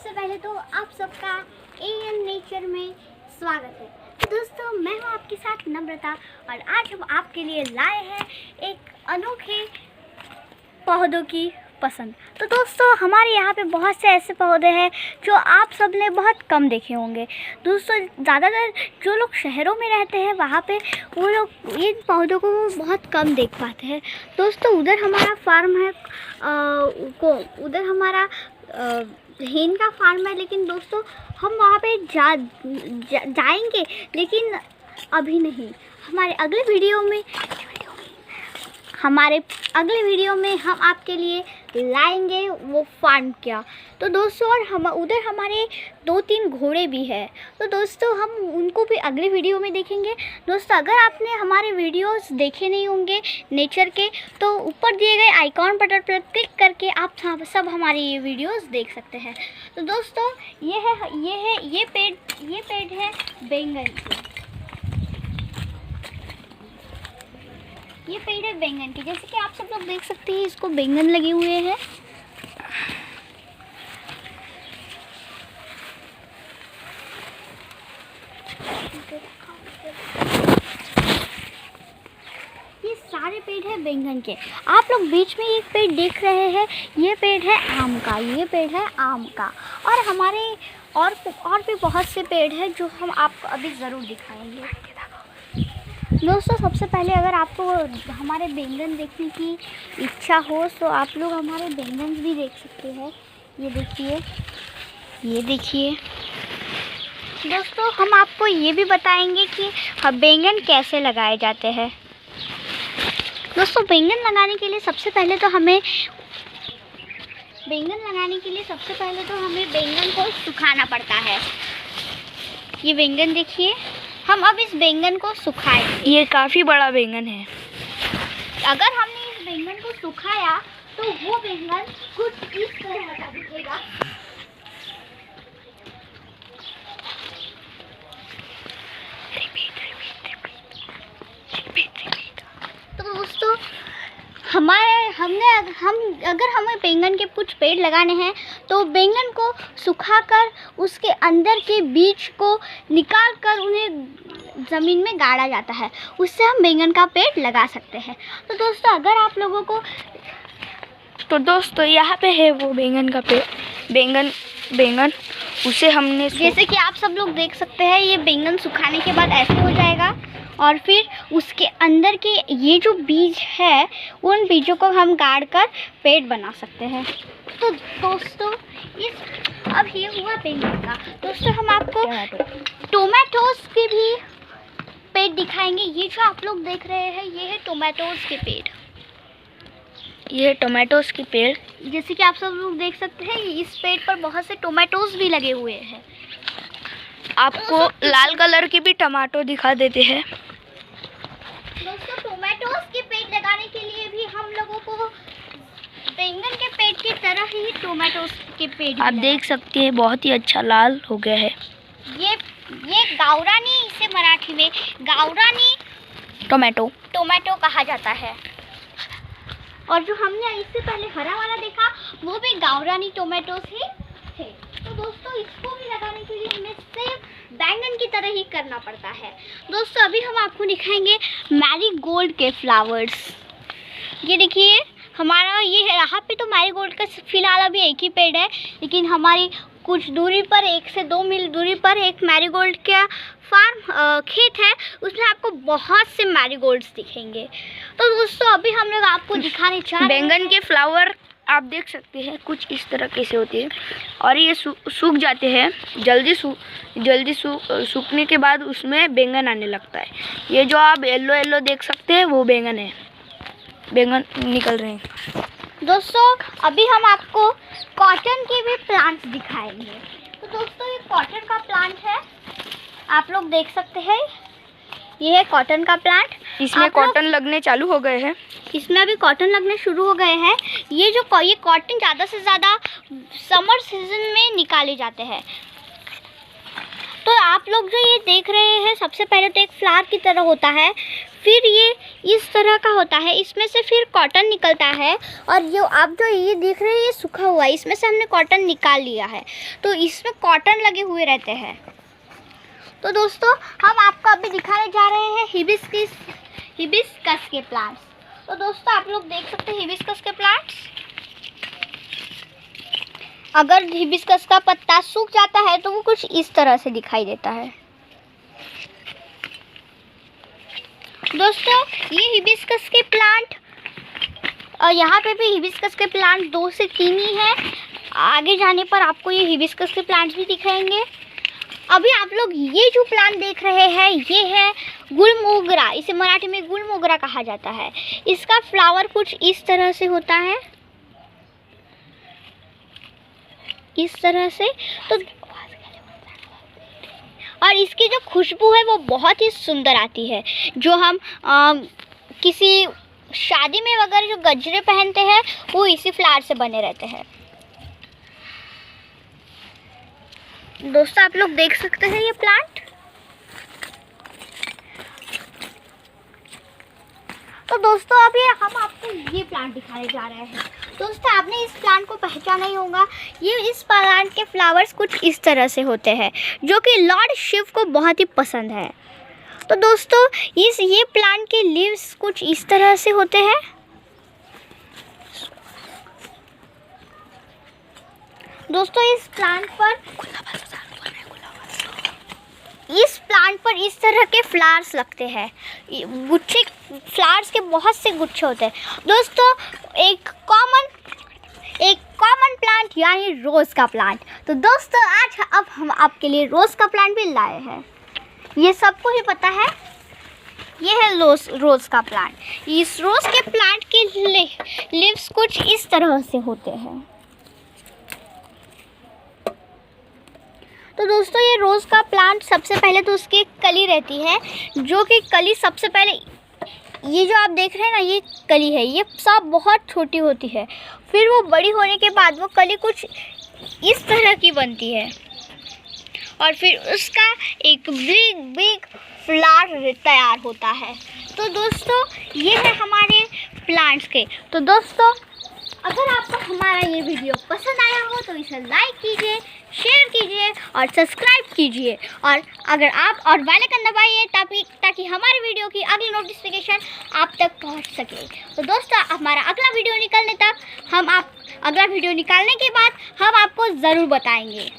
सबसे पहले तो आप सबका एएन नेचर में स्वागत है। तो दोस्तों, मैं हूँ आपके साथ नम्रता और आज हम आपके लिए लाए हैं एक अनोखे पौधों की पसंद। तो दोस्तों, हमारे यहाँ पे बहुत से ऐसे पौधे हैं जो आप सब ने बहुत कम देखे होंगे। दोस्तों, ज़्यादातर जो लोग शहरों में रहते हैं वहाँ पे वो लोग इन पौधों को बहुत कम देख पाते हैं। दोस्तों, उधर हमारा फार्म है, उधर हमारा हेन का फार्म है, लेकिन दोस्तों हम वहाँ पे जाएंगे, लेकिन अभी नहीं। हमारे अगले वीडियो में हम आपके लिए लाएंगे वो फार्म क्या। तो दोस्तों, और उधर हमारे 2-3 घोड़े भी हैं। तो दोस्तों, हम उनको भी अगले वीडियो में देखेंगे। दोस्तों, अगर आपने हमारे वीडियोस देखे नहीं होंगे नेचर के, तो ऊपर दिए गए आइकॉन बटन पर क्लिक करके आप सब हमारे ये वीडियोस देख सकते हैं। तो दोस्तों, ये पेड़ है बैंगन की। ये पेड़ है बैंगन की, जैसे कि आप सब लोग देख सकते हैं, इसको बैंगन लगे हुए हैं। ये सारे पेड़ है बैंगन के। आप लोग बीच में एक पेड़ देख रहे हैं, ये पेड़ है आम का। और हमारे और भी बहुत से पेड़ हैं जो हम आपको अभी ज़रूर दिखाएंगे। दोस्तों, सबसे पहले अगर आपको हमारे बैंगन देखने की इच्छा हो तो आप लोग हमारे बैंगन भी देख सकते हैं। ये देखिए। दोस्तों, हम आपको ये भी बताएंगे कि बैंगन कैसे लगाए जाते हैं। दोस्तों, बैंगन लगाने के लिए सबसे पहले तो हमें बैंगन को सुखाना पड़ता है। ये बैंगन देखिए, हम अब इस बैंगन को सुखाएंगे। ये काफ़ी बड़ा बैंगन है। अगर हमने इस बैंगन को सुखाया तो वो बैंगन कुछ इस तरह का दिखेगा। तो दोस्तों, अगर हमें बैंगन के कुछ पेड़ लगाने हैं तो बैंगन को सुखाकर उसके अंदर के बीज को निकाल कर उन्हें ज़मीन में गाड़ा जाता है। उससे हम बैंगन का पेड़ लगा सकते हैं। तो दोस्तों, अगर आप लोगों को यहाँ पे है वो बैंगन का पेड़। बैंगन उसे हमने जैसे कि आप सब लोग देख सकते हैं, ये बैंगन सुखाने के बाद ऐसे हो जाएगा और फिर उसके अंदर के ये जो बीज है उन बीजों को हम गाड़ कर पेड़ बना सकते हैं। तो दोस्तों, अब ये हुआ बैंगन का। दोस्तों, हम आपको टोमेटोज के भी पेड़ दिखाएंगे। ये जो आप लोग देख रहे हैं, ये है टोमेटोज के पेड़। ये टोमेटोज के पेड़, जैसे कि आप सब लोग देख सकते हैं, इस पेड़ पर बहुत से टोमेटोज भी लगे हुए हैं। आपको लाल कलर के भी टमाटो दिखा देते हैं। दोस्तों, टोमेटोज के पेड़ लगाने के लिए भी हम लोगों को बैंगन के पेड़ की तरह ही टोमेटोज के पेड़ आप देख सकते हैं, बहुत ही अच्छा लाल हो गया है। ये गावरानी, इसे मराठी में गावरानी टोमेटो कहा जाता है। और जो हमने इससे पहले हरा वाला देखा वो भी गावरानी टोमेटोज ही थे। तो दोस्तों, इसको भी लगाने के लिए हमें सिर्फ बैंगन की तरह ही करना पड़ता है। दोस्तों, अभी हम आपको दिखाएंगे मैरीगोल्ड के फ्लावर्स। ये देखिए, हमारा ये है, यहाँ पे तो मैरीगोल्ड का फिलहाल अभी एक ही पेड़ है, लेकिन हमारी कुछ दूरी पर 1 से 2 मील दूरी पर एक मैरीगोल्ड का खेत है। उसमें आपको बहुत से मैरीगोल्ड्स दिखेंगे। तो दोस्तों, अभी हम लोग आपको दिखाने चाह रहे हैं बैंगन के फ्लावर आप देख सकते हैं, कुछ इस तरह कैसे होते हैं और ये सूख जाते हैं। जल्दी सूखने के बाद उसमें बैंगन आने लगता है। ये जो आप येलो देख सकते हैं वो बैंगन है, बैंगन निकल रहे हैं। दोस्तों, अभी हम आपको कॉटन के भी प्लांट्स दिखाएंगे। तो दोस्तों, ये कॉटन का प्लांट है, आप लोग देख सकते हैं, ये है कॉटन का प्लांट। इसमें कॉटन लगने चालू हो गए हैं। इसमें अभी कॉटन लगने शुरू हो गए हैं। ये कॉटन ज़्यादा से ज़्यादा समर सीजन में निकाले जाते हैं। तो आप लोग जो ये देख रहे हैं, सबसे पहले तो एक फ्लावर की तरह होता है, फिर इस तरह का होता है। इसमें से फिर कॉटन निकलता है और जो आप जो ये देख रहे हैं ये सूखा हुआ है, इसमें से हमने कॉटन निकाल लिया है, तो इसमें कॉटन लगे हुए रहते हैं। तो दोस्तों हम आपको अभी दिखाने जा रहे हैं हिबिस्कस के प्लांट्स। तो दोस्तों आप लोग देख सकते हैं हिबिस्कस के प्लांट्स। अगर हिबिस्कस का पत्ता सूख जाता है तो वो कुछ इस तरह से दिखाई देता है। दोस्तों ये हिबिस्कस के प्लांट, और यहाँ पे भी हिबिस्कस के प्लांट 2 से 3 ही हैं। आगे जाने पर आपको ये हिबिस्कस के प्लांट्स भी दिखाएंगे। अभी आप लोग ये जो प्लांट देख रहे हैं ये है गुलमोगरा। इसे मराठी में गुलमोगरा कहा जाता है। इसका फ्लावर कुछ इस तरह से होता है, इस तरह से। तो और इसकी जो खुशबू है वो बहुत ही सुंदर आती है, जो हम किसी शादी में वगैरह जो गजरे पहनते हैं वो इसी फ्लावर से बने रहते हैं। दोस्तों आप लोग देख सकते हैं ये प्लांट। तो दोस्तों अभी हम आपको ये प्लांट दिखाने जा रहे हैं। दोस्तों आपने इस प्लांट को पहचाना ही होगा। ये इस प्लांट के फ्लावर्स कुछ इस तरह से होते हैं, जो कि लॉर्ड शिव को बहुत ही पसंद है। तो दोस्तों ये प्लांट के लीव्स कुछ इस तरह से होते हैं। दोस्तों इस प्लांट पर इस तरह के फ्लावर्स लगते हैं। गुच्छे फ्लावर्स के बहुत से गुच्छे होते हैं। दोस्तों एक कॉमन प्लांट यानी रोज़ का प्लांट। तो दोस्तों अब हम आपके लिए रोज़ का प्लांट भी लाए हैं। ये सबको ही पता है, ये है रोज़ का प्लांट। इस रोज़ के प्लांट के लीव्स कुछ इस तरह से होते हैं। तो दोस्तों ये रोज़ का प्लांट सबसे पहले तो उसकी एक कली रहती है, जो कि कली सबसे पहले ये जो आप देख रहे हैं ना ये कली है, ये सब बहुत छोटी होती है। फिर वो बड़ी होने के बाद वो कली कुछ इस तरह की बनती है और फिर उसका एक बिग फ्लावर तैयार होता है। तो दोस्तों ये है हमारे प्लांट्स के। तो दोस्तों अगर आपको हमारा ये वीडियो पसंद आया हो तो इसे लाइक कीजिए, शेयर कीजिए और सब्सक्राइब कीजिए, और अगर आप और बेल आइकन दबाइए ताकि हमारे वीडियो की अगली नोटिफिकेशन आप तक पहुंच सके। तो दोस्तों हमारा अगला वीडियो निकलने के बाद हम आपको ज़रूर बताएंगे।